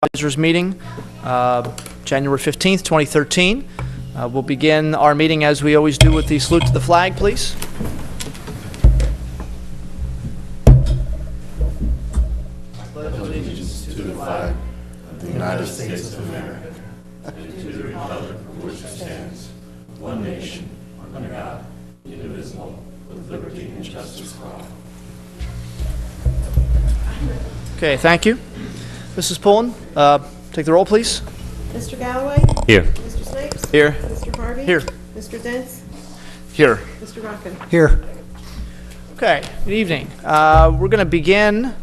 Supervisors meeting, January 15th, 2013. We'll begin our meeting as we always do with the salute to the flag, please. I pledge allegiance to the flag of the United States of America and to the republic for which it stands, one nation, under God, indivisible, with liberty and justice for all. Okay, thank you. Mrs. Pullen, take the roll, please. Mr. Galloway? Here. Mr. Snipes? Here. Mr. Harvey? Here. Mr. Dents? Here. Mr. Rockin? Here. Okay, good evening. We're going to begin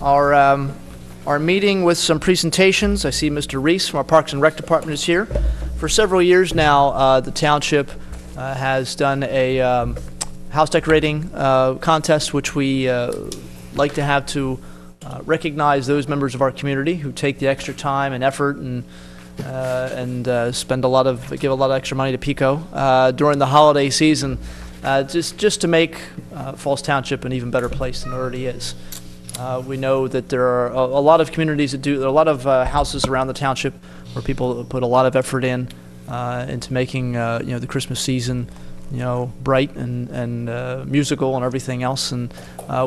our meeting with some presentations. I see Mr. Reese from our Parks and Rec Department is here. For several years now, the Township has done a house decorating contest, which we like to have to recognize those members of our community who take the extra time and effort and give a lot of extra money to PICO during the holiday season, just to make Falls Township an even better place than it already is. We know that there are a lot of communities that do. There are a lot of houses around the township where people put a lot of effort into making the Christmas season bright and musical and everything else, and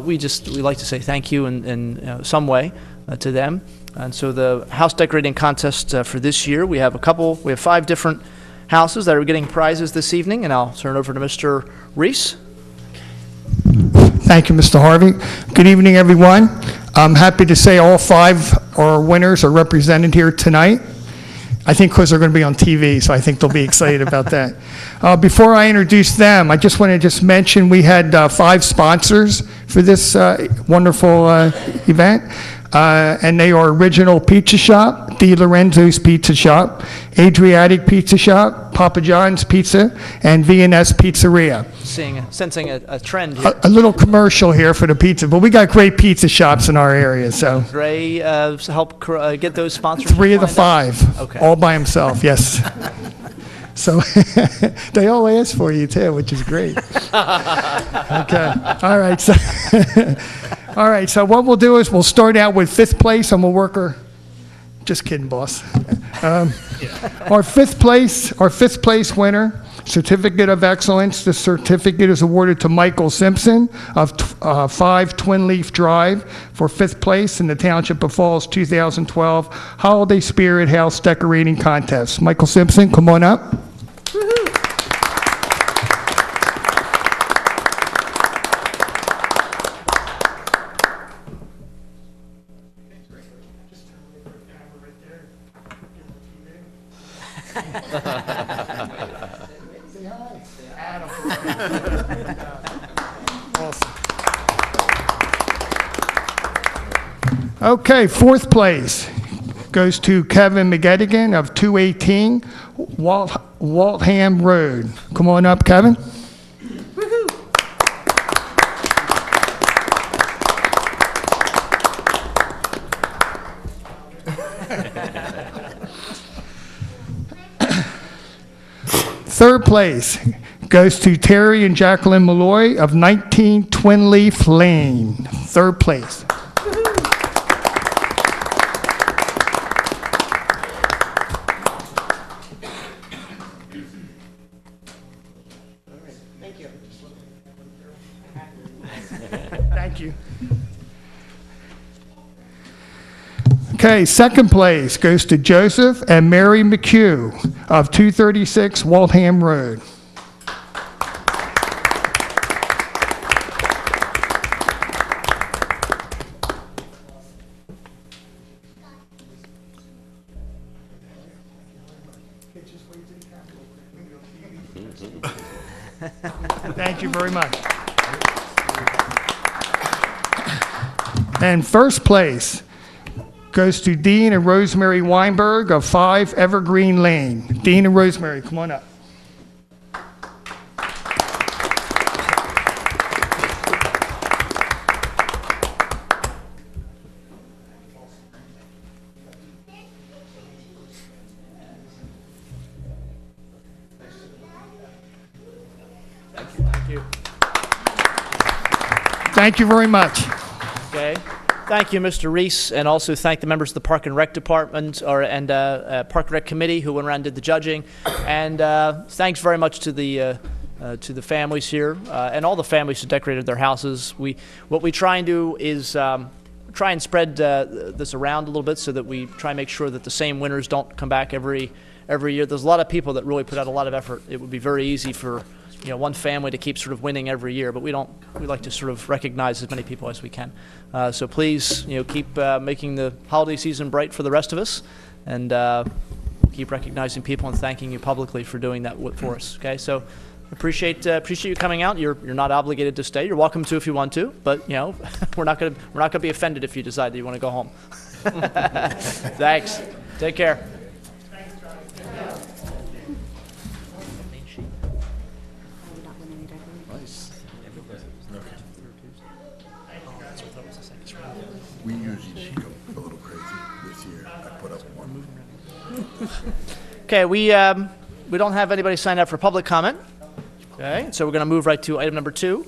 we like to say thank you in some way to them. And so the house decorating contest for this year, we have 5 different houses that are getting prizes this evening, and I'll turn it over to Mr. Reese. Thank you, Mr. Harvey. Good evening, everyone. I'm happy to say all 5 our winners are represented here tonight. I think because they're going to be on TV, so I think they'll be excited about that. Before I introduce them, I just want to mention we had 5 sponsors for this wonderful event, and they are Original Pizza Shop, Di Lorenzo's Pizza Shop, Adriatic Pizza Shop, Papa John's Pizza, and V&S Pizzeria. Sensing a trend here. A little commercial here for the pizza, but we got great pizza shops in our area, so. Ray help get those sponsors. 3 of the 5, okay. All by himself, yes. So they all ask for you too, which is great. Okay, all right. So, all right. So what we'll do is we'll start out with 5th place, and we'll work her. Just kidding, boss. Our 5th place winner. Certificate of Excellence. The certificate is awarded to Michael Simpson of 5 Twin Leaf Drive for 5th place in the Township of Falls 2012 Holiday Spirit House Decorating Contest. Michael Simpson, come on up. Okay, 4th place goes to Kevin McGettigan of 218 Waltham Road. Come on up, Kevin. Woohoo! 3rd place goes to Terry and Jacqueline Malloy of 19 Twin Leaf Lane. 3rd place. Thank you. Okay, 2nd place goes to Joseph and Mary McHugh of 236 Waltham Road. Thank you very much. And 1st place goes to Dean and Rosemary Weinberg of 5 Evergreen Lane. Dean and Rosemary, come on up. Thank you. Thank you very much. Okay. Thank you, Mr. Reese, and also thank the members of the Park and Rec Department and Park and Rec Committee who went around and did the judging. And thanks very much to the families here and all the families who decorated their houses. What we try and do is try and spread this around a little bit so that we try and make sure that the same winners don't come back every year. There's a lot of people that really put out a lot of effort. It would be very easy for one family to keep sort of winning every year, but we like to sort of recognize as many people as we can. So please, keep making the holiday season bright for the rest of us, and we'll keep recognizing people and thanking you publicly for doing that for us. Okay, so appreciate you coming out. You're not obligated to stay. You're welcome to if you want to, but we're not gonna be offended if you decide that you want to go home. Thanks. Take care. We usually go a little crazy. This year, I put up one. Okay, we don't have anybody signed up for public comment. Okay, so we're going to move right to item number 2.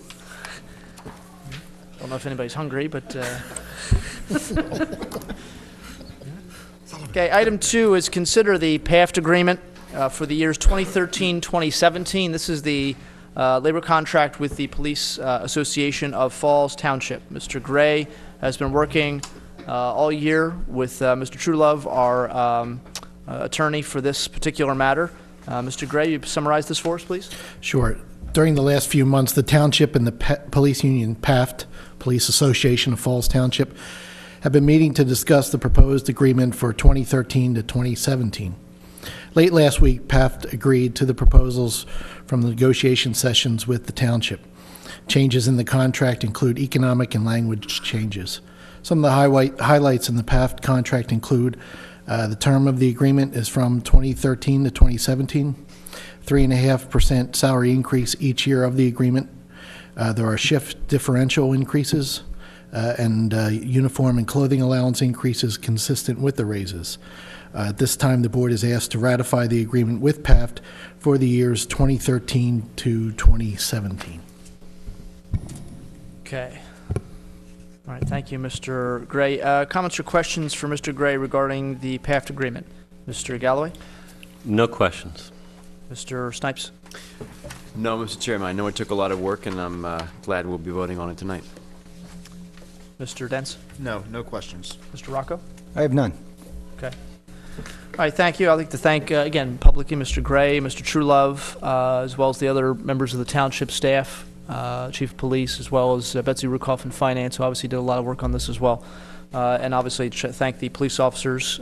Don't know if anybody's hungry, but okay, item 2 is consider the PAFT agreement for the years 2013-2017. This is the labor contract with the Police Association of Falls Township. Mr. Gray has been working all year with Mr. Truelove, our attorney for this particular matter. Mr. Gray, you summarize this for us, please? Sure. During the last few months, the Township and the Police Union, PAFT, Police Association of Falls Township, have been meeting to discuss the proposed agreement for 2013 to 2017. Late last week, PAFT agreed to the proposals from the negotiation sessions with the Township. Changes in the contract include economic and language changes. Some of the highlights in the PAFT contract include the term of the agreement is from 2013 to 2017, 3.5% salary increase each year of the agreement. There are shift differential increases and uniform and clothing allowance increases consistent with the raises. At this time, the board is asked to ratify the agreement with PAFT for the years 2013 to 2017. Okay. All right, thank you, Mr. Gray. Comments or questions for Mr. Gray regarding the PAFT agreement? Mr. Galloway? No questions. Mr. Snipes? No, Mr. Chairman. I know it took a lot of work, and I'm glad we'll be voting on it tonight. Mr. Dents? No questions. Mr. Rocco? I have none. Okay. All right, thank you. I'd like to thank, again, publicly Mr. Gray, Mr. Truelove, as well as the other members of the Township staff, Chief of Police, as well as Betsy Rukoff in Finance, who obviously did a lot of work on this as well. And obviously thank the police officers,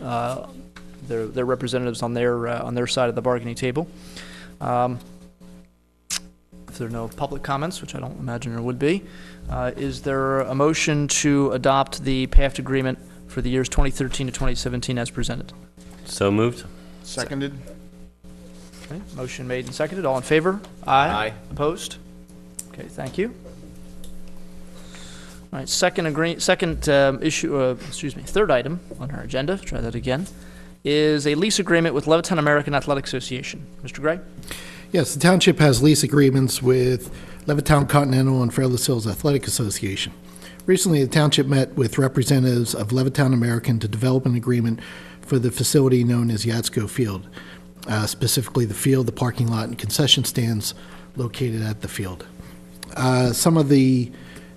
their representatives on their side of the bargaining table. If there are no public comments, which I don't imagine there would be, is there a motion to adopt the PAFT agreement for the years 2013 to 2017 as presented? So moved. Seconded. Okay, motion made and seconded. All in favor? Aye. Opposed? Okay, thank you. All right, third item on our agenda, try that again, is a lease agreement with Levittown American Athletic Association. Mr. Gray? Yes, the Township has lease agreements with Levittown Continental and Fairless Hills Athletic Association. Recently, the Township met with representatives of Levittown American to develop an agreement for the facility known as Yatsko Field, specifically the field, the parking lot, and concession stands located at the field. Some of the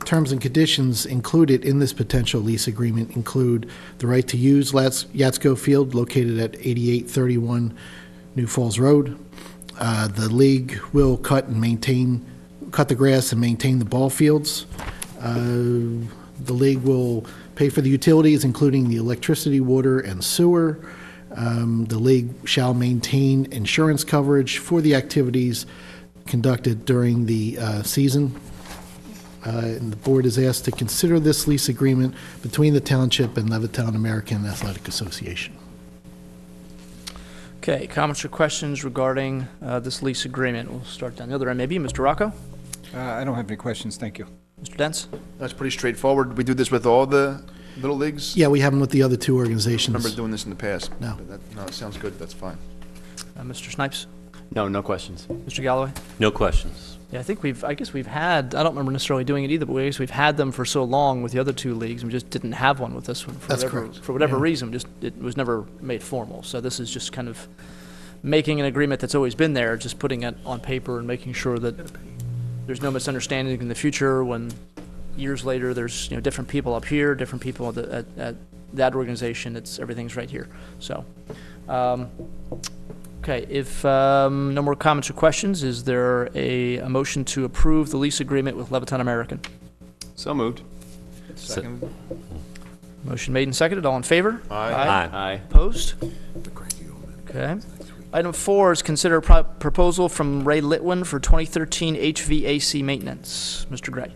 terms and conditions included in this potential lease agreement include the right to use Yatsko Field located at 8831 New Falls Road. The league will cut the grass and maintain the ball fields. The league will pay for the utilities, including the electricity, water, and sewer. The league shall maintain insurance coverage for the activities conducted during the season. And the board is asked to consider this lease agreement between the Township and Levittown American Athletic Association. Okay, comments or questions regarding this lease agreement? We'll start down the other end, maybe. Mr. Rocco? I don't have any questions, thank you. Mr. Dents? That's pretty straightforward. We do this with all the little leagues? Yeah, we have them with the other two I organizations. remember doing this in the past. No. No, it sounds good. That's fine. Mr. Snipes? No questions. Mr. Galloway? No questions. Yeah, I guess we've had, I don't remember necessarily doing it either, but I guess we've had them for so long with the other two leagues, and we just didn't have one with this one. That's correct. For whatever Yeah. reason, it was never made formal. So this is just kind of making an agreement that's always been there, just putting it on paper and making sure that there's no misunderstanding in the future when years later there's, different people up here, different people at that organization, everything's right here. So, okay, if no more comments or questions, is there a motion to approve the lease agreement with Levittown American? So moved. Seconded. Motion made and seconded. All in favor? Aye. Opposed? Okay. Item 4 is consider a proposal from Ray Litwin for 2013 HVAC maintenance. Mr. Gray.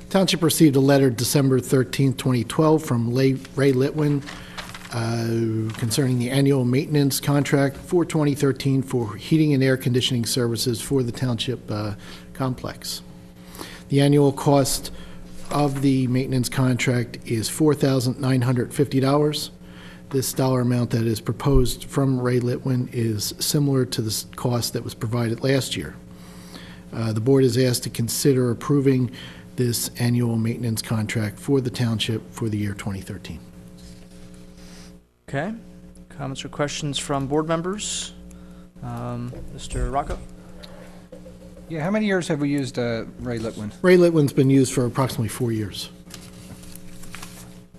Township received a letter December 13th, 2012 from Ray Litwin concerning the annual maintenance contract for 2013 for heating and air conditioning services for the Township complex. The annual cost of the maintenance contract is $4,950. This dollar amount that is proposed from Ray Litwin is similar to the cost that was provided last year. The board is asked to consider approving this annual maintenance contract for the township for the year 2013. Okay. Comments or questions from board members? Mr. Rocco? Yeah, how many years have we used Ray Litwin? Ray Litwin's been used for approximately 4 years.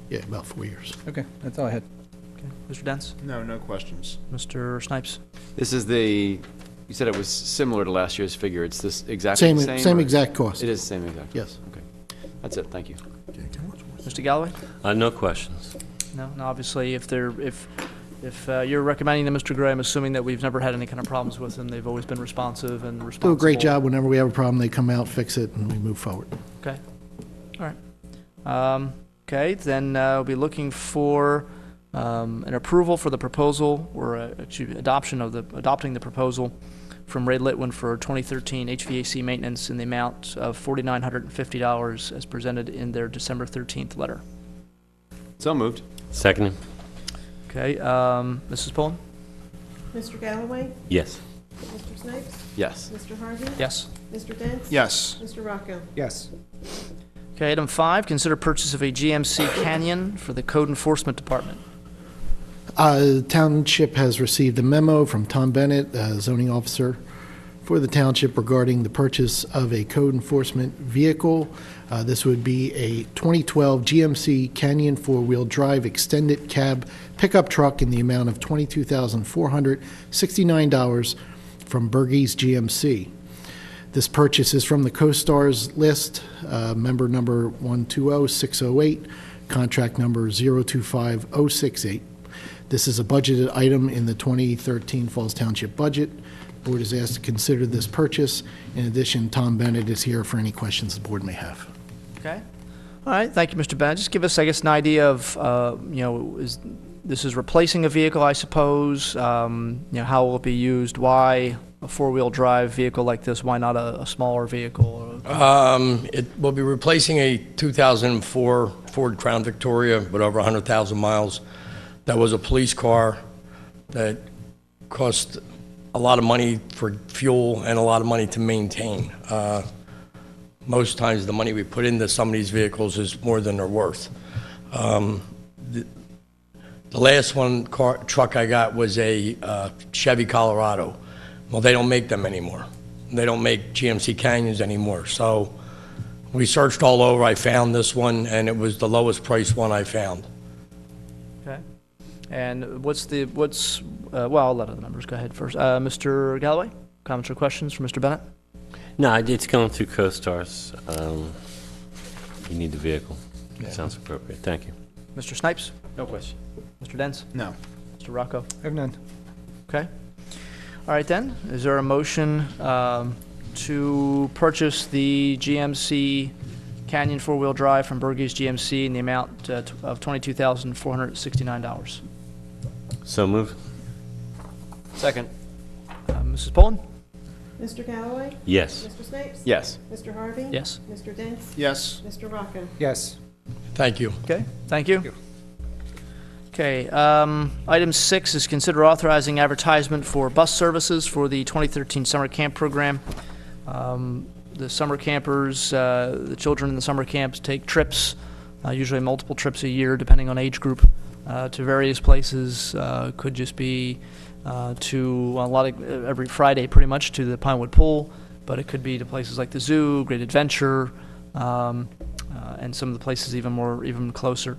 Yeah, about 4 years. Okay, that's all I had. Okay. Mr. Dents? No questions. Mr. Snipes? This is you said it was similar to last year's figure. It's this exactly the same? Same or- exact cost. It is the same exact? Yes. Okay. That's it. Thank you. Mr. Galloway? No questions. No, obviously, if you're recommending them, Mr. Gray, I'm assuming that we've never had any kind of problems with them. They've always been responsive and responsible. Do a great job. Whenever we have a problem, they come out, fix it, and we move forward. Okay. All right. Okay, then we'll be looking for an approval for the proposal, or adopting the proposal from Ray Litwin for 2013 HVAC maintenance in the amount of $4,950 as presented in their December 13th letter. So moved. Seconded. Okay, Mrs. Pullen? Mr. Galloway? Yes. Mr. Snipes? Yes. Mr. Harvey? Yes. Mr. Dents? Yes. Mr. Rocco? Yes. Okay, item 5, consider purchase of a GMC Canyon for the Code Enforcement Department. Township has received a memo from Tom Bennett, zoning officer for the township, regarding the purchase of a code enforcement vehicle. This would be a 2012 GMC Canyon four-wheel drive extended cab pickup truck in the amount of $22,469 from Bergey's GMC. This purchase is from the CoStarz list, member number 120608, contract number 025068. This is a budgeted item in the 2013 Falls Township budget. Board is asked to consider this purchase. In addition, Tom Bennett is here for any questions the board may have. Okay. All right, thank you, Mr. Bennett. Just give us, I guess, an idea of, this is replacing a vehicle, I suppose. How will it be used? Why a four-wheel drive vehicle like this? Why not a smaller vehicle? It will be replacing a 2004 Ford Crown Victoria with over 100,000 miles. That was a police car that cost a lot of money for fuel and a lot of money to maintain. Most times the money we put into some of these vehicles is more than they're worth. The last truck I got was a Chevy Colorado. Well, they don't make them anymore. They don't make GMC Canyons anymore. So we searched all over. I found this one, and it was the lowest price one I found. Okay. And well, I'll let other members go ahead first. Mr. Galloway, comments or questions for Mr. Bennett? No, it's going through CoStarz. You need the vehicle. Yeah. Sounds appropriate. Thank you. Mr. Snipes? No question. Mr. Dents? No. Mr. Rocco? I have none. Okay. All right, then. Is there a motion to purchase the GMC Canyon four-wheel drive from Bergey's GMC in the amount of $22,469? So moved. Second. Mrs. Pullen? Mr. Galloway? Yes. Mr. Snipes? Yes. Mr. Harvey? Yes. Mr. Dents? Yes. Mr. Rocco? Yes. Thank you. Okay, thank you. Thank Okay, item 6 is consider authorizing advertisement for bus services for the 2013 summer camp program. The summer campers, the children in the summer camps take trips, usually multiple trips a year, depending on age group, to various places. Could just be to a lot of every Friday, pretty much, to the Pinewood Pool, but it could be to places like the zoo, Great Adventure, and some of the places even closer.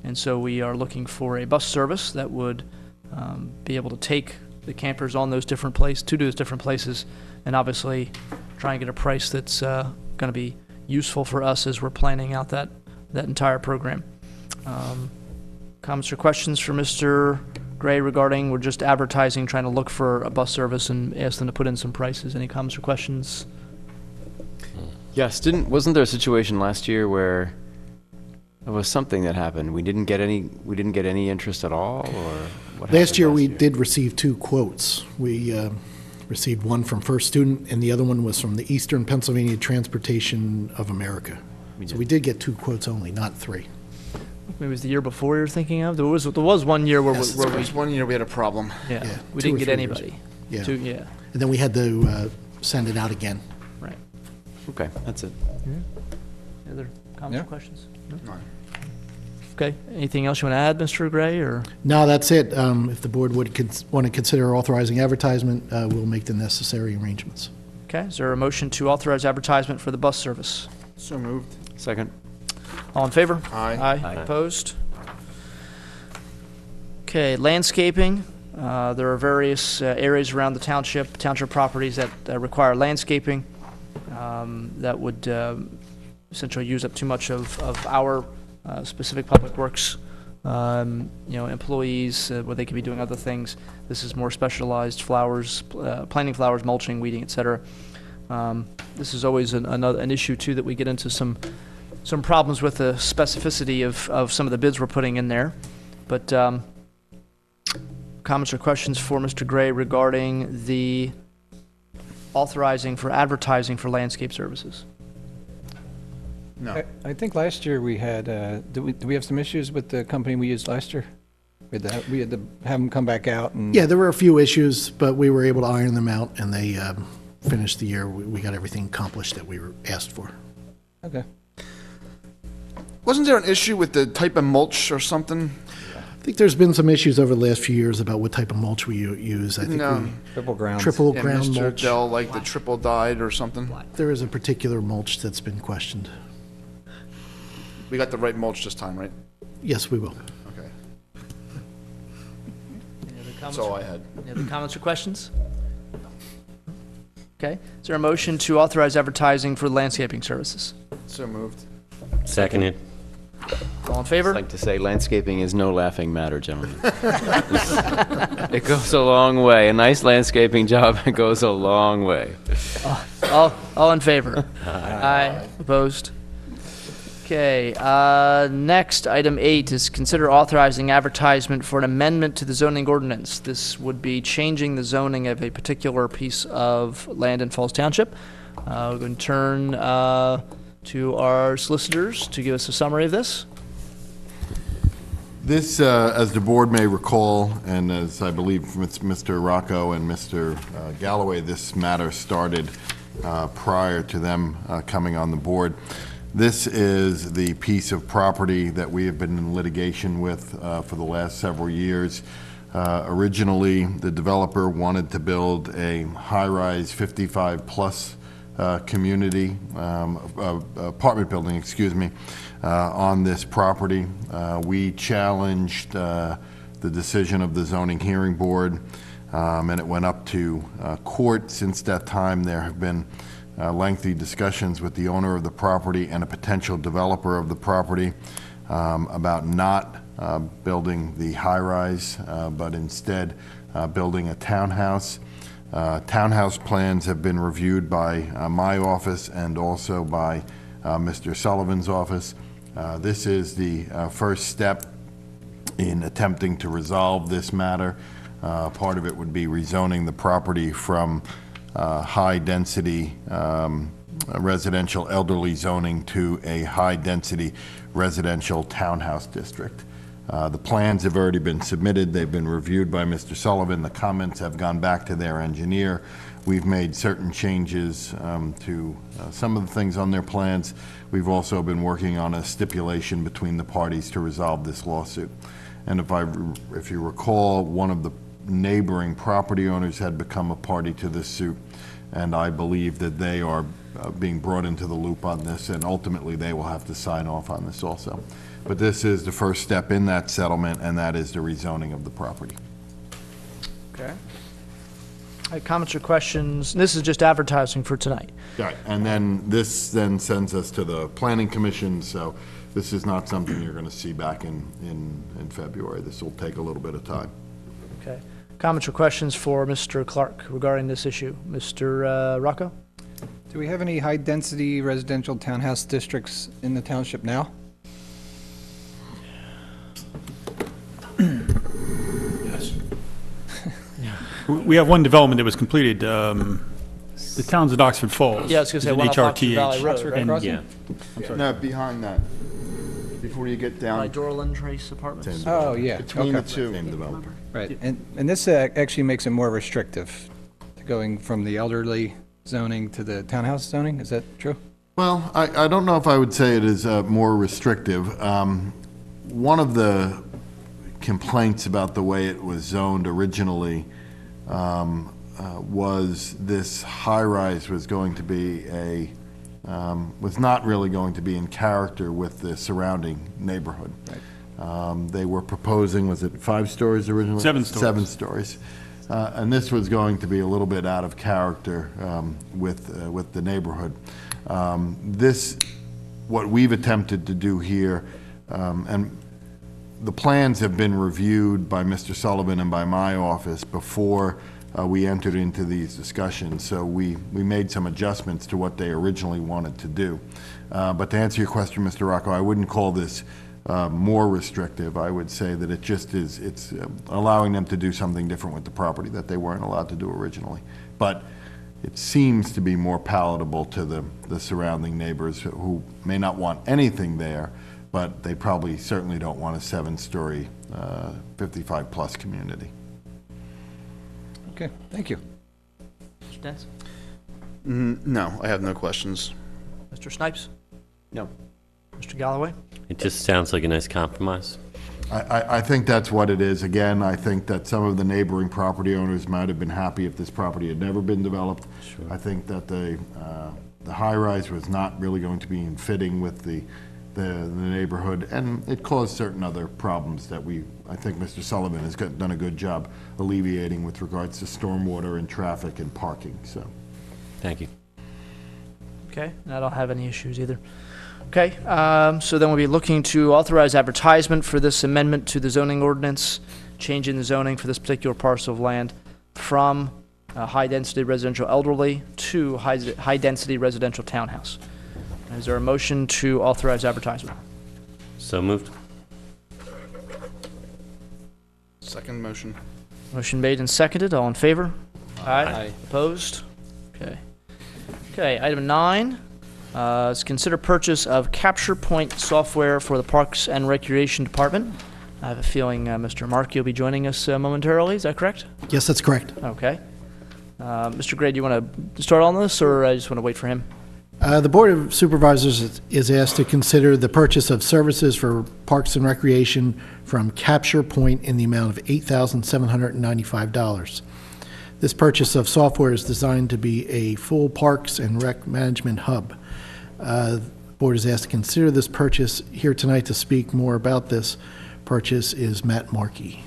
And so we are looking for a bus service that would be able to take the campers on those different places, and obviously try and get a price that's going to be useful for us as we're planning out that entire program. Comments or questions for Mr. Gray regarding, we're just advertising, trying to look for a bus service and ask them to put in some prices. Any comments or questions? Yes, wasn't there a situation last year where there was something that happened? We didn't get any interest at all, or what Last happened year, we did receive 2 quotes. We received one from First Student, and the other one was from the Eastern Pennsylvania Transportation of America. So we did get 2 quotes only, not 3. Maybe it was the year before you were thinking of? There was one year where, Yes, where There was one year we had a problem. yeah, Yeah, we 2 didn't or get 3 anybody. Yeah. Yeah, And then we had to send it out again. right. Okay, that's it. Any other comments Yeah. or questions? No. Okay, anything else you want to add, Mr. Gray, or? No, that's it. If the board would want to consider authorizing advertisement, we'll make the necessary arrangements. Okay, is there a motion to authorize advertisement for the bus service? So moved. Second. All in favor? Aye. Aye. Opposed? Okay, landscaping. There are various areas around the township properties that require landscaping that would essentially use up too much of our specific public works employees where they could be doing other things. This is more specialized flowers, planting flowers, mulching, weeding, etc. This is always an issue too, that we get into some problems with the specificity of some of the bids we're putting in there. But comments or questions for Mr. Gray regarding the authorizing for advertising for landscape services? No. I think last year we had, do we have some issues with the company we used last year? We had to have them come back out and... Yeah, there were a few issues, but we were able to iron them out, and they finished the year. We got everything accomplished that we were asked for. Okay. Wasn't there an issue with the type of mulch or something? I think there's been some issues over the last few years about what type of mulch we use. I think No. Triple grounds. triple Yeah, ground Mr. mulch. Dell, like the triple dyed or something? There is a particular mulch that's been questioned. We got the right mulch this time, right? Yes, we will. Okay. Any other That's comments? all I had. Any other comments or questions? Okay, is there a motion to authorize advertising for landscaping services? So moved. Seconded. All in favor? I'd like to say landscaping is no laughing matter, gentlemen. It goes a long way. A nice landscaping job goes a long way. All in favor? Aye. Opposed? Okay, next, item 8 is consider authorizing advertisement for an amendment to the zoning ordinance. This would be changing the zoning of a particular piece of land in Falls Township. We're going to turn to our solicitors to give us a summary of this. This, as the board may recall, and as I believe Mr. Rocco and Mr. Galloway, this matter started prior to them coming on the board. This is the piece of property that we have been in litigation with for the last several years. Originally, the developer wanted to build a high-rise 55-plus community, apartment building, excuse me, on this property. We challenged the decision of the zoning hearing board, and it went up to court. Since that time, there have been lengthy discussions with the owner of the property and a potential developer of the property about not building the high-rise, but instead building a townhouse. Townhouse plans have been reviewed by my office and also by Mr. Sullivan's office. This is the first step in attempting to resolve this matter. Part of it would be rezoning the property from high-density residential elderly zoning to a high-density residential townhouse district. The plans have already been submitted. They've been reviewed by Mr. Sullivan. The comments have gone back to their engineer. We've made certain changes to some of the things on their plans. We've also been working on a stipulation between the parties to resolve this lawsuit. And if you recall, one of the neighboring property owners had become a party to this suit, and I believe that they are being brought into the loop on this, and ultimately they will have to sign off on this also. But this is the first step in that settlement, and that is the rezoning of the property. Okay. All right, comments or questions? This is just advertising for tonight. Right, and then this then sends us to the Planning Commission, so this is not something you're going to see back in February. This will take a little bit of time. Okay. Comments or questions for Mr. Clark regarding this issue? Mr. Rocco? Do we have any high-density residential townhouse districts in the township now? Yes. We have one development that was completed, the Towns at Oxford Falls. Yeah, I was going to say It's one an off Oxford HRTH. Valley Road, Oxford right? Crossing? Yeah. No, behind that, before you get By down, Dorland Trace Apartments. Oh, yeah. between the Okay. two. Same developer. Right, and this actually makes it more restrictive, going from the elderly zoning to the townhouse zoning, is that true? Well, I don't know if I would say it is more restrictive. One of the complaints about the way it was zoned originally was this high-rise was going to be was not really going to be in character with the surrounding neighborhood. Right. They were proposing, was it 5 stories originally? 7 stories. 7 stories. And this was going to be a little bit out of character with the neighborhood. What we've attempted to do here, and the plans have been reviewed by Mr. Sullivan and by my office before we entered into these discussions, so we made some adjustments to what they originally wanted to do. But to answer your question, Mr. Rocco, I wouldn't call this more restrictive. I would say that it just is, it's allowing them to do something different with the property that they weren't allowed to do originally. But it seems to be more palatable to the surrounding neighbors who may not want anything there, but they probably certainly don't want a 7-story, 55-plus community. Okay, thank you. Mr. Dents? No, I have no questions. Mr. Snipes? No. Mr. Galloway? It just sounds like a nice compromise. I think that's what it is. Again, I think that some of the neighboring property owners might have been happy if this property had never been developed. Sure. I think that the high-rise was not really going to be in fitting with the neighborhood, and it caused certain other problems that I think Mr. Sullivan has done a good job alleviating with regards to stormwater and traffic and parking, so. Thank you. Okay, and I don't have any issues either. Okay, so then we'll be looking to authorize advertisement for this amendment to the zoning ordinance, changing the zoning for this particular parcel of land from high-density residential elderly to high-density residential townhouse. Is there a motion to authorize advertisement? So moved. Second motion. Motion made and seconded. All in favor? Aye. Opposed? Okay. Okay, item 9 is consider purchase of Capture Point software for the Parks and Recreation Department. I have a feeling Mr. Markey will be joining us momentarily. Is that correct? Yes, that's correct. Okay. Mr. Gray, do you want to start on this, or I just want to wait for him? The Board of Supervisors is asked to consider the purchase of services for Parks and Recreation from Capture Point in the amount of $8,795. This purchase of software is designed to be a full Parks and Rec management hub. The Board is asked to consider this purchase. Here tonight to speak more about this purchase is Matt Markey.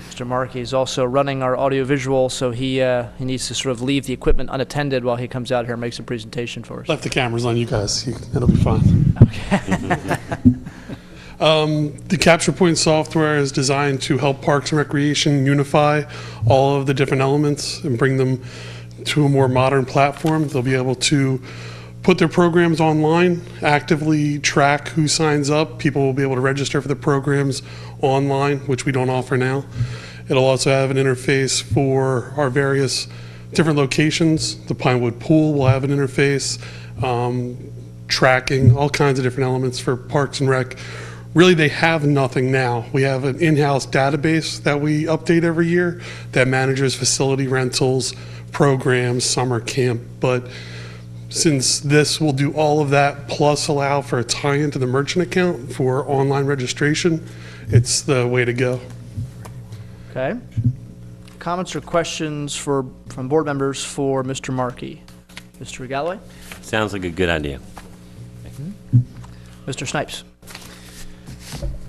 Mr. Markey is also running our audiovisual, so he needs to sort of leave the equipment unattended while he comes out here and makes a presentation for us. Left the cameras on you guys. It'll be fine. The Capture Point software is designed to help Parks and Recreation unify all of the different elements and bring them to a more modern platform. They'll be able to put their programs online, actively track who signs up. People will be able to register for the programs online, which we don't offer now. It'll also have an interface for our various different locations. The Pinewood Pool will have an interface, tracking, all kinds of different elements for Parks and Rec. Really, they have nothing now. We have an in-house database that we update every year that manages facility rentals, programs, summer camp. But since this will do all of that, plus allow for a tie-in to the merchant account for online registration, it's the way to go. Okay. Comments or questions from board members for Mr. Markey? Mr. Galloway? Sounds like a good idea. Mr. Snipes?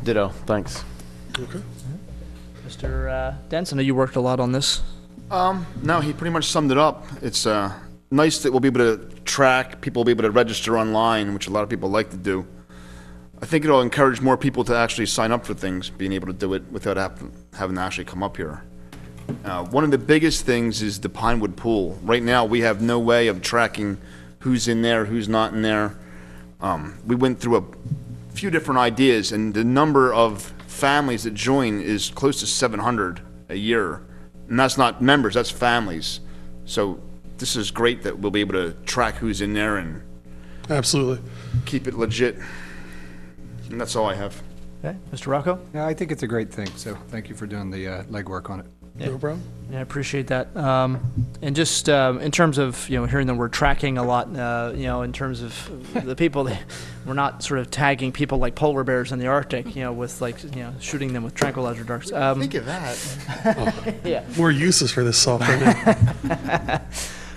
Ditto, thanks. Okay. Mr. Dents, I know you worked a lot on this. No, he pretty much summed it up. It's nice that we'll be able to track, people will be able to register online, which a lot of people like to do. I think it'll encourage more people to actually sign up for things, being able to do it without having to actually come up here. One of the biggest things is the Pinewood Pool. Right now, we have no way of tracking who's in there, who's not in there. We went through a few different ideas, and the number of families that join is close to 700 a year. And that's not members, that's families. So this is great that we'll be able to track who's in there and Absolutely. keep it legit. And that's all I have. Okay. Mr. Rocco? Yeah, I think it's a great thing, so thank you for doing the legwork on it. No problem. Yeah, I appreciate that. And just in terms of, hearing that we're tracking a lot, in terms of the people, we're not sort of tagging people like polar bears in the Arctic, with shooting them with tranquilizer darts. Think of that. Yeah. More uses for this software now.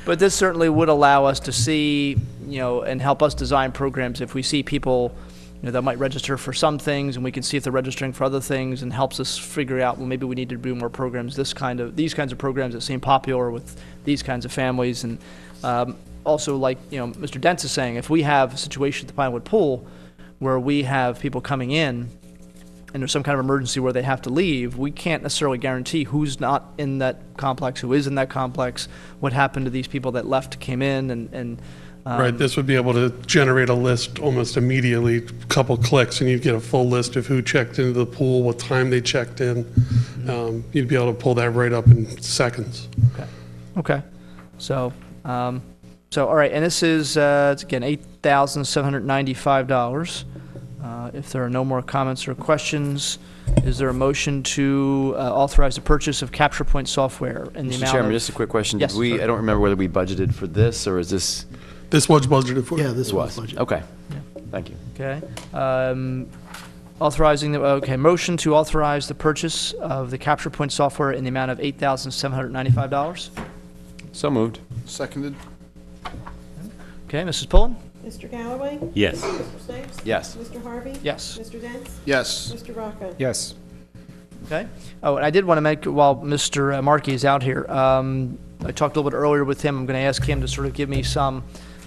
But this certainly would allow us to see, and help us design programs if we see people that might register for some things, and we can see if they're registering for other things, and helps us figure out, well, maybe we need to do more programs, these kinds of programs that seem popular with these kinds of families. And also, like Mr. Dents is saying, if we have a situation at the Pinewood Pool where we have people coming in and there's some kind of emergency where they have to leave, we can't necessarily guarantee who's not in that complex, who is in that complex, what happened to these people that left, came in, and Right, this would be able to generate a list almost immediately, a couple clicks, and you'd get a full list of who checked into the pool, what time they checked in. You'd be able to pull that right up in seconds. Okay. So, all right, and this is, it's again, $8,795. If there are no more comments or questions, is there a motion to authorize the purchase of Capture Point software in the Mr. amount Chairman, of... just a quick question. Yes, Did we, sir. I don't remember whether we budgeted for this, or is this? This was budgeted for. Yeah, this It was was. budgeted. Okay, thank you. Okay. Motion to authorize the purchase of the Capture Point software in the amount of $8,795. So moved. Seconded. Okay, Mrs. Pullen? Mr. Galloway? Yes. Mr. Snipes? Yes. Mr. Harvey? Yes. Mr. Dents? Yes. Mr. Rocco? Yes. Okay. Oh, and I did want to make, while Mr. Markey is out here, I talked a little bit earlier with him. I'm going to ask him to sort of give me some,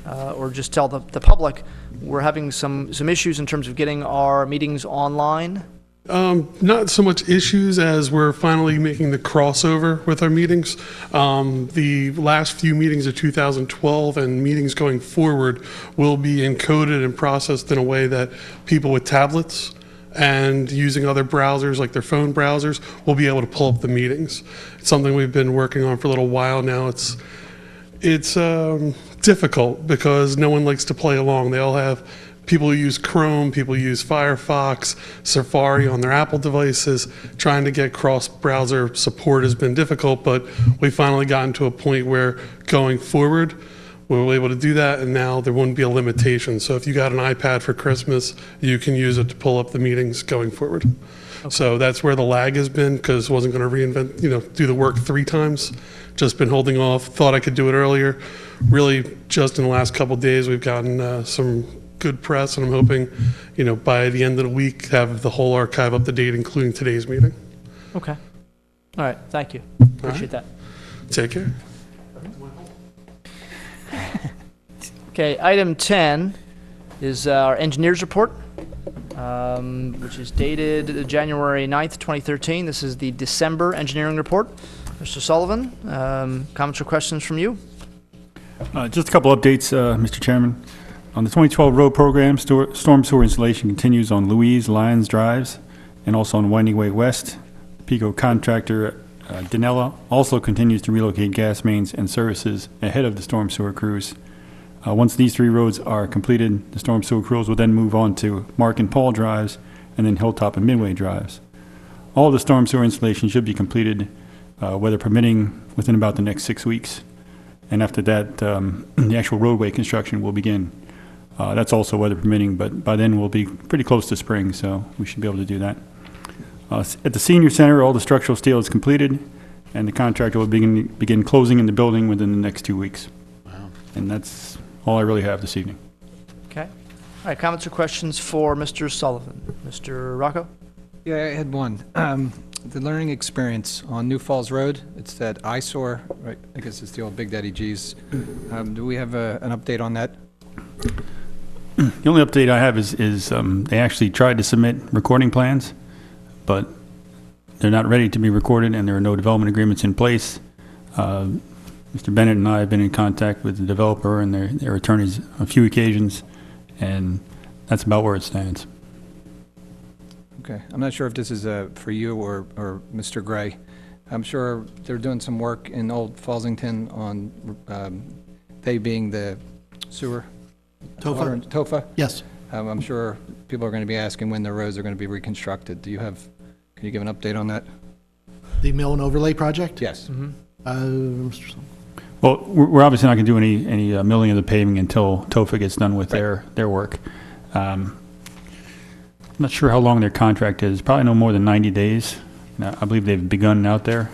or just tell the public, we're having some issues in terms of getting our meetings online. Not so much issues as we're finally making the crossover with our meetings. The last few meetings of 2012 and meetings going forward will be encoded and processed in a way that people with tablets and using other browsers like their phone browsers will be able to pull up the meetings. It's something we've been working on for a little while now. It's difficult because no one likes to play along. They all have people who use Chrome, people who use Firefox, Safari on their Apple devices. Trying to get cross-browser support has been difficult, but we finally gotten to a point where going forward, we were able to do that, and now there wouldn't be a limitation. So if you got an iPad for Christmas, you can use it to pull up the meetings going forward. Okay. So that's where the lag has been, because wasn't going to reinvent, do the work 3 times. Just been holding off. Thought I could do it earlier. Really, just in the last couple of days, we've gotten some good press, and I'm hoping, by the end of the week, have the whole archive up to date, including today's meeting. Okay. All right. Thank you. Appreciate that. Take care. Okay. Item 10 is our engineers report, which is dated January 9th, 2013. This is the December engineering report. Mr. Sullivan, comments or questions from you? Just a couple updates, Mr. Chairman. On the 2012 road program, storm sewer installation continues on Louise Lyons Drives and also on Winding Way West. Pico contractor Danella also continues to relocate gas mains and services ahead of the storm sewer crews. Once these 3 roads are completed, the storm sewer crews will then move on to Mark and Paul drives and then Hilltop and Midway drives. All the storm sewer installation should be completed, weather permitting, within about the next 6 weeks. And after that, the actual roadway construction will begin. That's also weather permitting, but by then we'll be pretty close to spring, so we should be able to do that. At the senior center, all the structural steel is completed, and the contractor will begin closing in the building within the next 2 weeks. Wow. And that's all I really have this evening. Okay. All right, comments or questions for Mr. Sullivan? Mr. Rocco? Yeah, I had one. The learning experience on New Falls Road, it's that eyesore, right? I guess it's the old Big Daddy G's. Do we have an update on that? The only update I have is they actually tried to submit recording plans, but they're not ready to be recorded, and there are no development agreements in place. Mr. Bennett and I have been in contact with the developer and their attorneys on a few occasions, and that's about where it stands. Okay. I'm not sure if this is for you or Mr. Gray. I'm sure they're doing some work in Old Fallsington on they being the sewer. TOFA? TOFA? Yes. I'm sure people are going to be asking when the roads are going to be reconstructed. Can you give an update on that? The mill and overlay project? Yes. Well, we're obviously not going to do any milling of the paving until TOFA gets done with their work. I'm not sure how long their contract is. Probably no more than 90 days. I believe they've begun out there.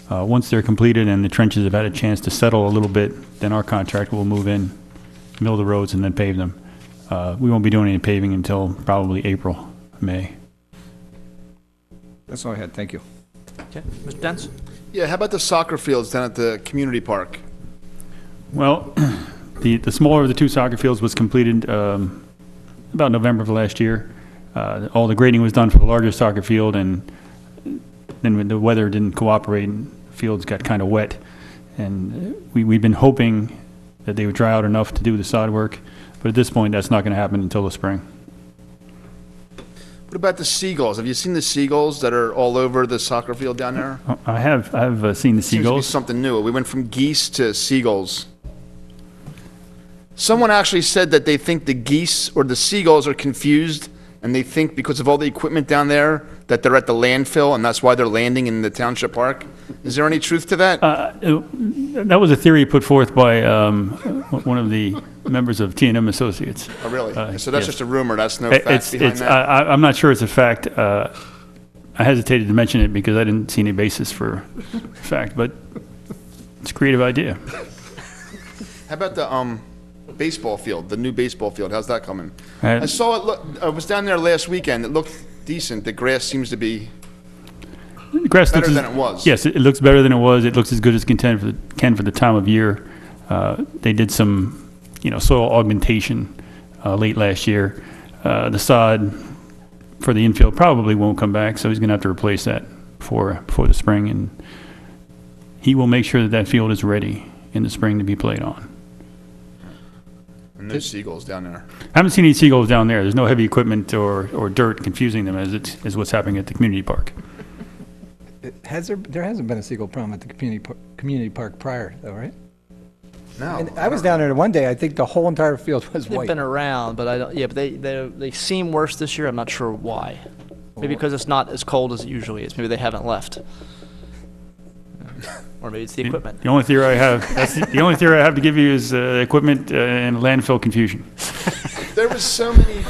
Once they're completed and the trenches have had a chance to settle a little bit, then our contractor will move in, mill the roads, and then pave them. We won't be doing any paving until probably April, May. That's all I had. Thank you. Okay. Mr. Dents? Yeah, how about the soccer fields down at the community park? Well, the smaller of the 2 soccer fields was completed about November of last year. All the grading was done for the larger soccer field, and then when the weather didn't cooperate, and fields got kind of wet. And we've been hoping that they would dry out enough to do the sod work, but at this point, that's not going to happen until the spring. What about the seagulls? Have you seen the seagulls that are all over the soccer field down there? I have seen the Seems to be seagulls. something new. We went from geese to seagulls. Someone actually said that they think the geese or the seagulls are confused, and they think because of all the equipment down there that they're at the landfill, and that's why they're landing in the Township Park. Is there any truth to that? That was a theory put forth by one of the members of T&M Associates. Oh, really? So that's yes. just a rumor. That's no fact behind that? I'm not sure it's a fact. I hesitated to mention it because I didn't see any basis for fact, but it's a creative idea. How about the baseball field, the new baseball field? How's that coming? Right. I saw it. I was down there last weekend. It looked decent. The grass seems to be The grass better looks than it was. Yes, it looks better than it was. It looks as good as can for the time of year. They did some, soil augmentation late last year. The sod for the infield probably won't come back, so he's going to have to replace that before the spring, and he will make sure that field is ready in the spring to be played on. And there's seagulls down there. I haven't seen any seagulls down there. There's no heavy equipment or dirt confusing them as what's happening at the community park. There hasn't been a seagull problem at the community park prior, though, right? No. And I was down there one day. I think the whole entire field was They've white. been around, but I don't. Yeah, but they seem worse this year. I'm not sure why. Maybe because it's not as cold as it usually is. Maybe they haven't left. Or maybe it's the equipment. The only theory I have, the only theory I have to give you is equipment and landfill confusion. There was so many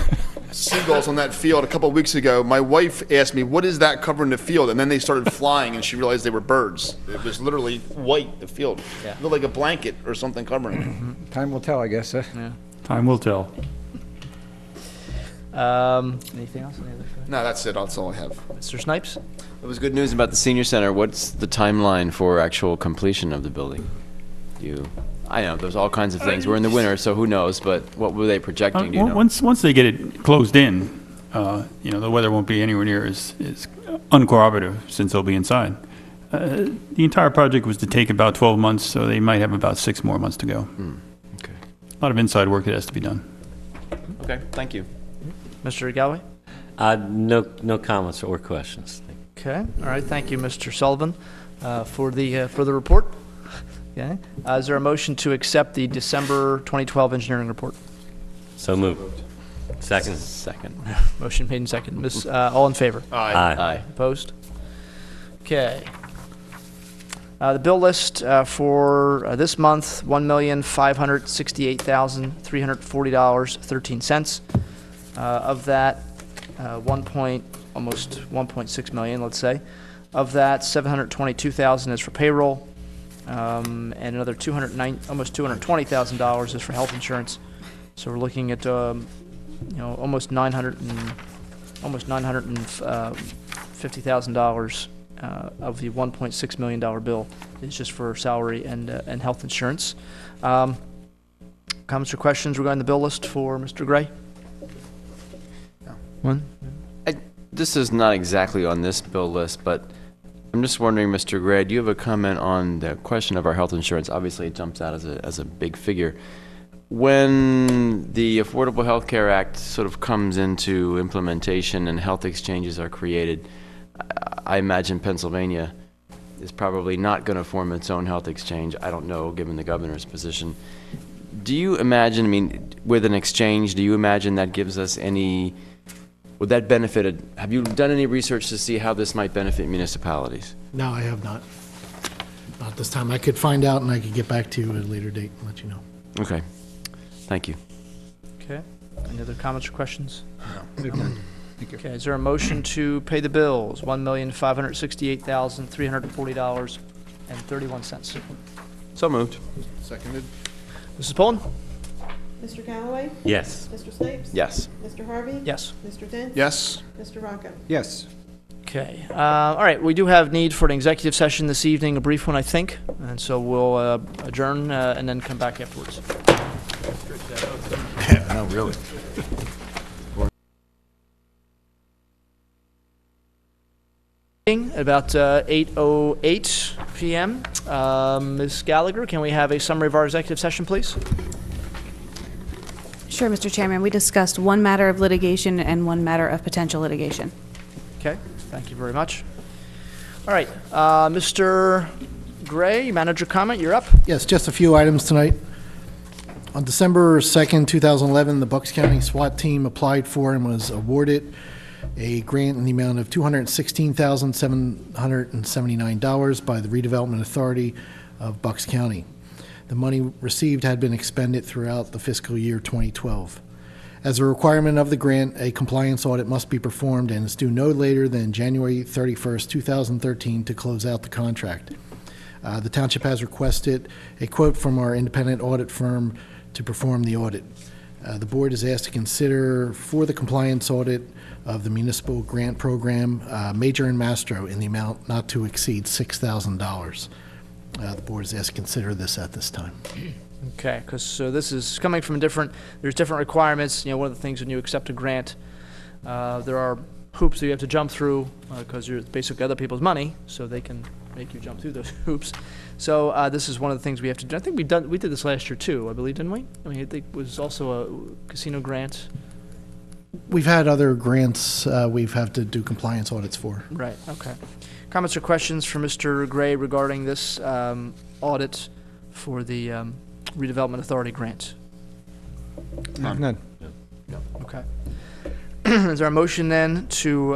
seagulls on that field a couple of weeks ago. My wife asked me, "What is that covering the field?" And then they started flying, and she realized they were birds. It was literally white. The field It looked like a blanket or something covering it. Time will tell, I guess. Yeah. Time will tell. Anything else? Any other? No, that's it. That's all I have. Mr. Snipes? It was good news about the senior center. What's the timeline for actual completion of the building? I know there's all kinds of things. We're in the winter, so who knows? But what were they projecting? Do you know? Once they get it closed in, the weather won't be anywhere near as uncooperative since they'll be inside. The entire project was to take about 12 months, so they might have about 6 more months to go. Okay. A lot of inside work that has to be done. Okay. Thank you. Mr. Galloway? No comments or questions. Okay, all right, thank you, Mr. Sullivan, for the report. Okay, is there a motion to accept the December 2012 engineering report? So moved. Second. Second. Motion made and second. All in favor? Aye. Opposed? Okay. The bill list for this month, $1,568,340.13. Of that, almost 1.6 million, let's say. Of that, 722,000 is for payroll, and another almost $220,000 is for health insurance. So we're looking at almost $950,000 of the $1.6 million bill is just for salary and health insurance. Comments or questions regarding the bill list for Mr. Gray? One? This is not exactly on this bill list, but I'm just wondering, Mr. Gray, do you have a comment on the question of our health insurance? Obviously, it jumps out as a big figure. When the Affordable Health Care Act sort of comes into implementation and health exchanges are created, I imagine Pennsylvania is probably not going to form its own health exchange. I don't know, given the governor's position. Do you imagine, with an exchange, do you imagine that gives us would that benefit, have you done any research to see how this might benefit municipalities? No, I have not. Not this time. I could find out and I could get back to you at a later date and let you know. Okay. Thank you. Okay. Any other comments or questions? Thank you. Okay, is there a motion to pay the bills? $1,568,340.31. So moved. Seconded. Mrs. Pullen? Mr. Callaway? Yes. Mr. Snipes? Yes. Mr. Harvey? Yes. Mr. Dent? Yes. Mr. Rocco? Yes. Okay. All right, we do have need for an executive session this evening, a brief one, I think, and so we'll adjourn and then come back afterwards. Yeah, no, really. About 8:08 p.m. Ms. Gallagher, can we have a summary of our executive session, please? Sure, Mr. Chairman. We discussed one matter of litigation and one matter of potential litigation. Okay, thank you very much. All right, Mr. Gray, manager comment, you're up. Yes, just a few items tonight. On December 2nd, 2011, the Bucks County SWAT team applied for and was awarded a grant in the amount of $216,779 by the Redevelopment Authority of Bucks County. The money received had been expended throughout the fiscal year 2012. As a requirement of the grant, a compliance audit must be performed and is due no later than January 31st, 2013 to close out the contract. The township has requested a quote from our independent audit firm to perform the audit. The board is asked to consider for the compliance audit of the municipal grant program, Major and Mastro, in the amount not to exceed $6,000. The board is asked to consider this at this time. Okay, because this is coming from there's different requirements. You know, one of the things when you accept a grant, there are hoops that you have to jump through because you're basically other people's money, so they can make you jump through those hoops. So this is one of the things we have to do. I think we did this last year too, I believe, didn't we? I mean, I think it was also a casino grant. We've had other grants we've had to do compliance audits for. Right, okay. Comments or questions for Mr. Gray regarding this audit for the Redevelopment Authority grant? None. Okay. Is there a motion then to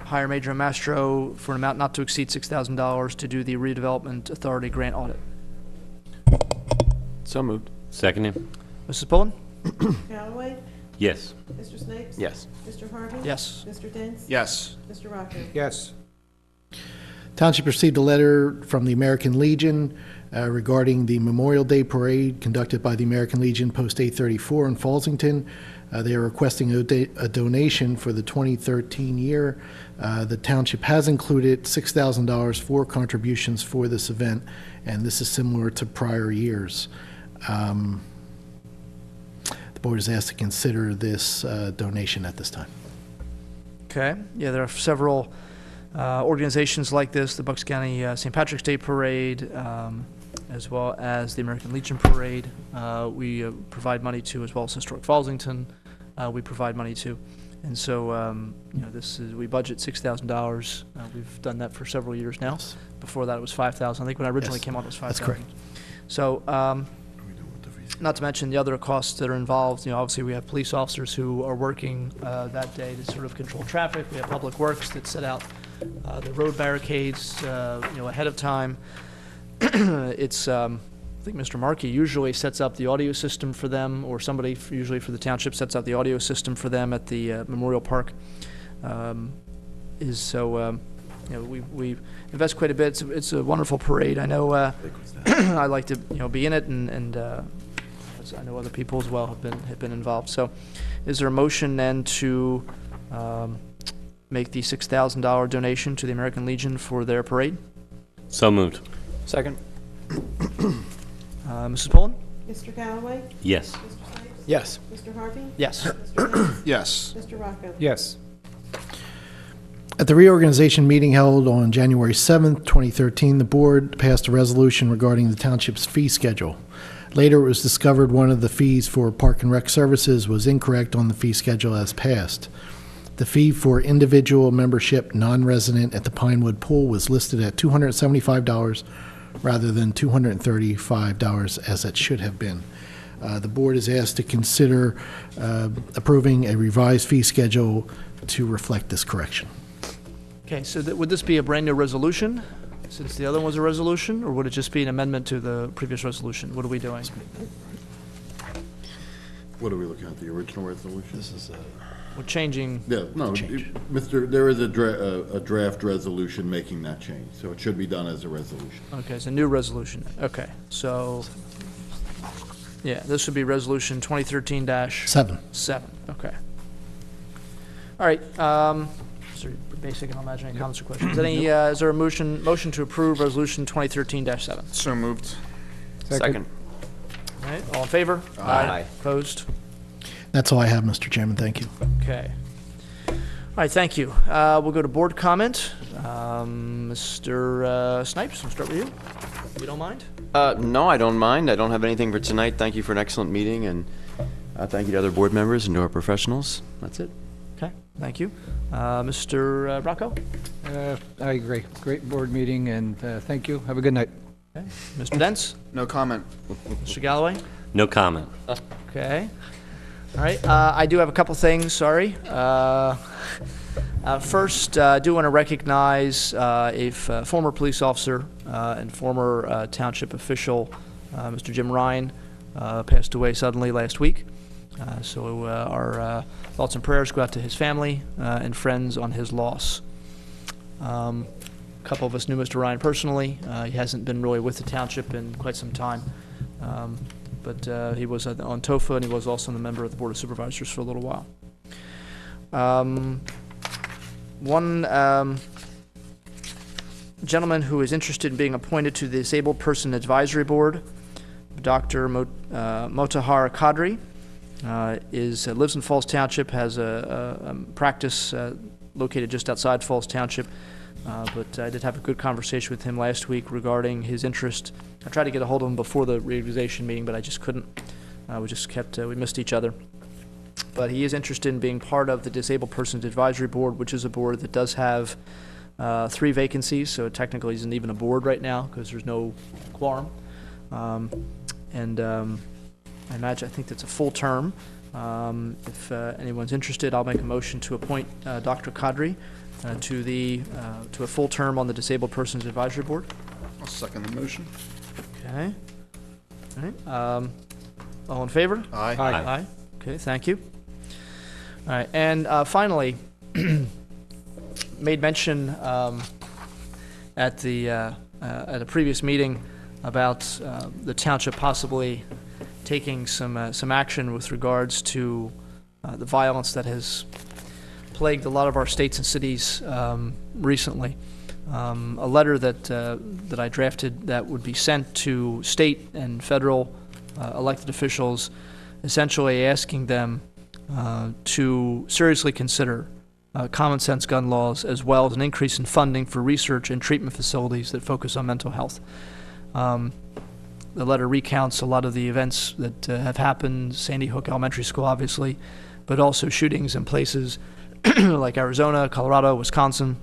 hire Major and Mastro for an amount not to exceed $6,000 to do the Redevelopment Authority grant audit? So moved. Seconded. Mrs. Pullen? Callaway? Yes. Mr. Snipes? Yes. Mr. Harvey? Yes. Mr. Dent? Yes. Mr. Rocco? Yes. Township received a letter from the American Legion regarding the Memorial Day Parade conducted by the American Legion Post 834 in Falsington. They are requesting a donation for the 2013 year. The township has included $6,000 for contributions for this event, and this is similar to prior years. The board is asked to consider this donation at this time. Okay. Yeah, there are several organizations like this, the Bucks County St. Patrick's Day Parade, as well as the American Legion Parade. We provide money to, as well as Historic Falsington. We provide money to. And so, we budget $6,000. We've done that for several years now. Yes. Before that, it was $5,000. I think when I originally Yes, came on, it was $5,000. that's correct. So, not to mention the other costs that are involved. Obviously, we have police officers who are working that day to sort of control traffic. We have public works that set out the road barricades, ahead of time. It's, I think Mr. Markey usually sets up the audio system for them, or somebody usually for the township sets up the audio system for them at the Memorial Park. We invest quite a bit. It's a wonderful parade. I know I like to be in it, and I know other people as well have been involved. So, is there a motion then to make the $6,000 donation to the American Legion for their parade? So moved. Second? Mrs. Pullen? Mr. Callaway? Yes. Mr. Snipes? Yes. Mr. Harvey? Yes. Mr. Dents? Yes. Mr. Rocco? Yes. At the reorganization meeting held on January 7th, 2013, the board passed a resolution regarding the township's fee schedule. Later, it was discovered one of the fees for Park and Rec services was incorrect on the fee schedule as passed. The fee for individual membership non-resident at the Pinewood Pool was listed at $275 rather than $235 as it should have been. The board is asked to consider approving a revised fee schedule to reflect this correction. Okay, so would this be a brand-new resolution, since the other one was a resolution, or would it just be an amendment to the previous resolution? What are we doing? What are we looking at, the original resolution? This is We're changing. Yeah, no, there is a draft resolution making that change, so it should be done as a resolution. Okay, it's a new resolution. Okay, so, yeah, this would be Resolution 2013-7. 7. Okay. All right, so basic and imaginary comments or questions. Is there a motion to approve Resolution 2013-7? So moved. Second. All right, all in favor? Aye. Opposed? That's all I have, Mr. Chairman. Thank you. Okay. All right, thank you. We'll go to board comment. Mr. Snipes, we'll start with you, if you don't mind. No, I don't mind. I don't have anything for tonight. Thank you for an excellent meeting, and thank you to other board members and to our professionals. That's it. Okay, thank you. Mr. Rocco? I agree. Great board meeting, and thank you. Have a good night. Okay. Mr. Dents? No comment. Mr. Galloway? No comment. Okay. All right, I do have a couple things, sorry. First, I do want to recognize a former police officer and former township official, Mr. Jim Ryan, passed away suddenly last week. So our thoughts and prayers go out to his family and friends on his loss. A couple of us knew Mr. Ryan personally. He hasn't been really with the township in quite some time. But he was on TOFA, and he was also a member of the Board of Supervisors for a little while. One gentleman who is interested in being appointed to the Disabled Person Advisory Board, Dr. Motahar Kadri, lives in Falls Township, has a practice located just outside Falls Township. But I did have a good conversation with him last week regarding his interest. I tried to get a hold of him before the reorganization meeting, but I just couldn't. We missed each other. But he is interested in being part of the Disabled Persons Advisory Board, which is a board that does have 3 vacancies, so technically isn't even a board right now because there's no quorum. I think that's a full term. If anyone's interested, I'll make a motion to appoint Dr. Kadri to a full term on the Disabled Persons Advisory Board. I'll second the motion. Okay. All right. All in favor? Aye. Aye. Okay, thank you. All right, and finally, made mention at a previous meeting about the township possibly taking some action with regards to the violence that has plagued a lot of our states and cities recently. A letter that I drafted that would be sent to state and federal elected officials, essentially asking them to seriously consider common sense gun laws, as well as an increase in funding for research and treatment facilities that focus on mental health. the letter recounts a lot of the events that have happened, Sandy Hook Elementary School, obviously, but also shootings in places like Arizona, Colorado, Wisconsin,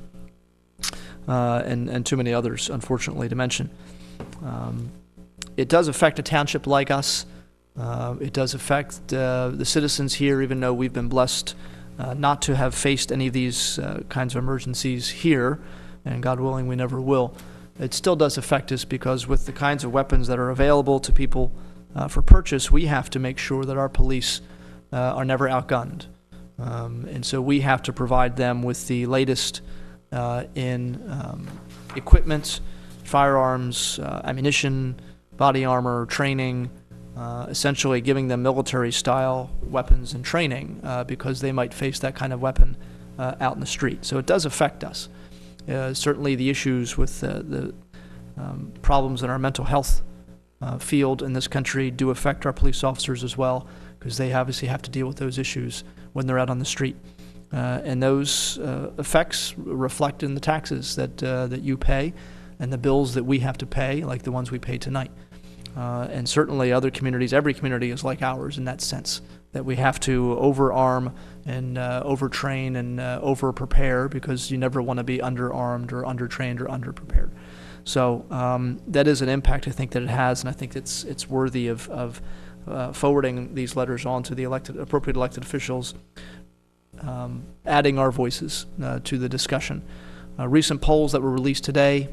and too many others, unfortunately, to mention. It does affect a township like us. It does affect the citizens here, even though we've been blessed not to have faced any of these kinds of emergencies here, and God willing, we never will. It still does affect us because with the kinds of weapons that are available to people for purchase, we have to make sure that our police are never outgunned. And so we have to provide them with the latest in equipment, firearms, ammunition, body armor, training, essentially giving them military-style weapons and training because they might face that kind of weapon out in the street. So it does affect us. Certainly the issues with the problems in our mental health field in this country do affect our police officers as well, because they obviously have to deal with those issues when they're out on the street. And those effects reflect in the taxes that you pay and the bills that we have to pay, like the ones we pay tonight. And certainly other communities, every community is like ours in that sense, that we have to overarm and overtrain and over-prepare, because you never want to be underarmed or undertrained or underprepared. So that is an impact, I think, that it has, and I think it's worthy of forwarding these letters on to the appropriate elected officials, adding our voices to the discussion. Recent polls that were released today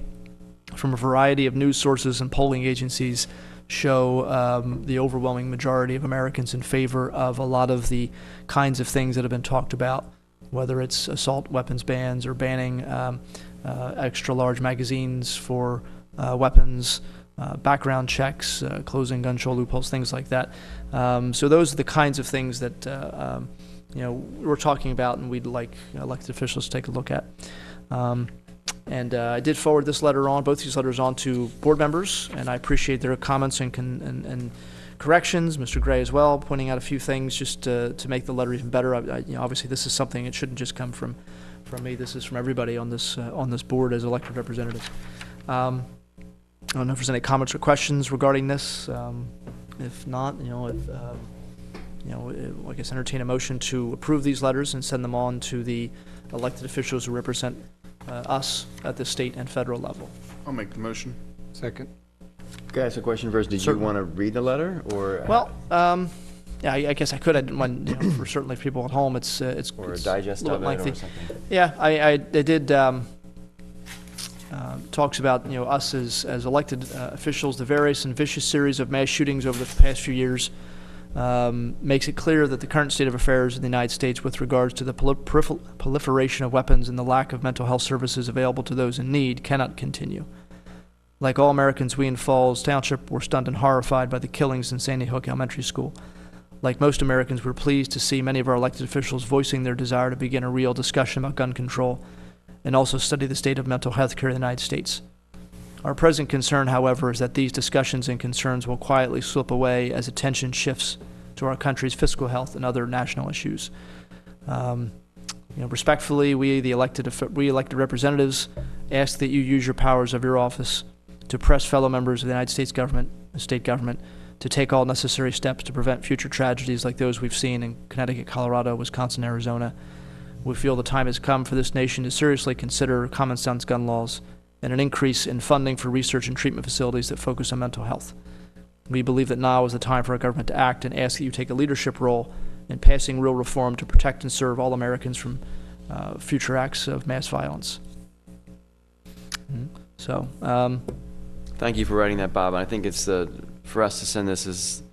from a variety of news sources and polling agencies show the overwhelming majority of Americans in favor of a lot of the kinds of things that have been talked about, whether it's assault weapons bans or banning extra large magazines for weapons, background checks, closing gun show loopholes, things like that. So those are the kinds of things that we're talking about, and we'd like elected officials to take a look at. And I did forward this letter on, both these letters on, to board members, and I appreciate their comments and corrections. Mr. Gray as well, pointing out a few things just to make the letter even better. Obviously, this is something, it shouldn't just come from me. This is from everybody on this board as elected representatives. I don't know if there's any comments or questions regarding this. If not, I guess entertain a motion to approve these letters and send them on to the elected officials who represent us at the state and federal level. I'll make the motion. Second. Can I ask a question first? Did Certainly. you want to read the letter, or? Well, yeah, I guess I could. I didn't want, for certainly for people at home, it's or a digest little of it lengthy. or something. Yeah, I did. Talks about us as elected officials, the various and vicious series of mass shootings over the past few years makes it clear that the current state of affairs in the United States with regards to the proliferation of weapons and the lack of mental health services available to those in need cannot continue. Like all Americans, we in Falls Township were stunned and horrified by the killings in Sandy Hook Elementary School. Like most Americans, we're pleased to see many of our elected officials voicing their desire to begin a real discussion about gun control and also study the state of mental health care in the United States. Our present concern, however, is that these discussions and concerns will quietly slip away as attention shifts to our country's fiscal health and other national issues. Respectfully, we elected representatives ask that you use your powers of your office to press fellow members of the United States government and state government to take all necessary steps to prevent future tragedies like those we've seen in Connecticut, Colorado, Wisconsin, Arizona. We feel the time has come for this nation to seriously consider common sense gun laws and an increase in funding for research and treatment facilities that focus on mental health. We believe that now is the time for our government to act and ask that you take a leadership role in passing real reform to protect and serve all Americans from future acts of mass violence. So, Thank you for writing that, Bob. I think it's for us to send this is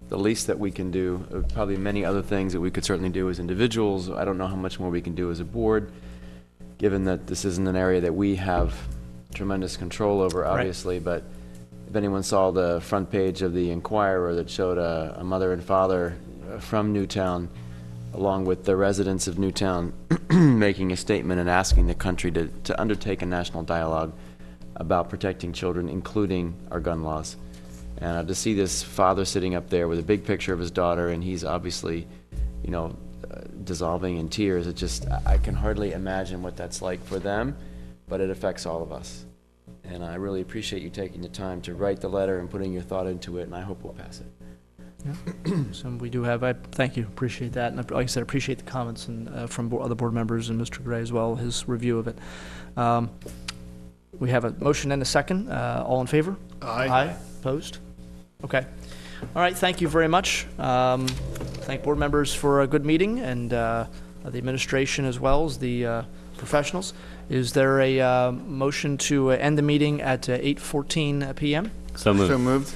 the least that we can do. There are probably many other things that we could certainly do as individuals. I don't know how much more we can do as a board, given that this isn't an area that we have tremendous control over, obviously. Right. But if anyone saw the front page of the Inquirer that showed a mother and father from Newtown, along with the residents of Newtown, making a statement and asking the country to undertake a national dialogue about protecting children, including our gun laws. And to see this father sitting up there with a big picture of his daughter, and he's obviously, dissolving in tears, I can hardly imagine what that's like for them, but it affects all of us. and I really appreciate you taking the time to write the letter and putting your thought into it, and I hope we'll pass it. So we do have, thank you, appreciate that. And like I said, appreciate the comments and from other board members and Mr. Gray as well, his review of it. We have a motion and a second. All in favor? Aye. Opposed? Okay. All right, thank you very much. Thank board members for a good meeting and the administration as well as the professionals. Is there a motion to end the meeting at 8:14 p.m.? So moved. So moved.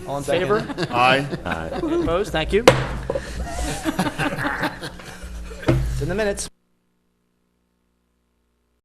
All in favor? Aye. Aye. Opposed? Thank you. It's in the minutes.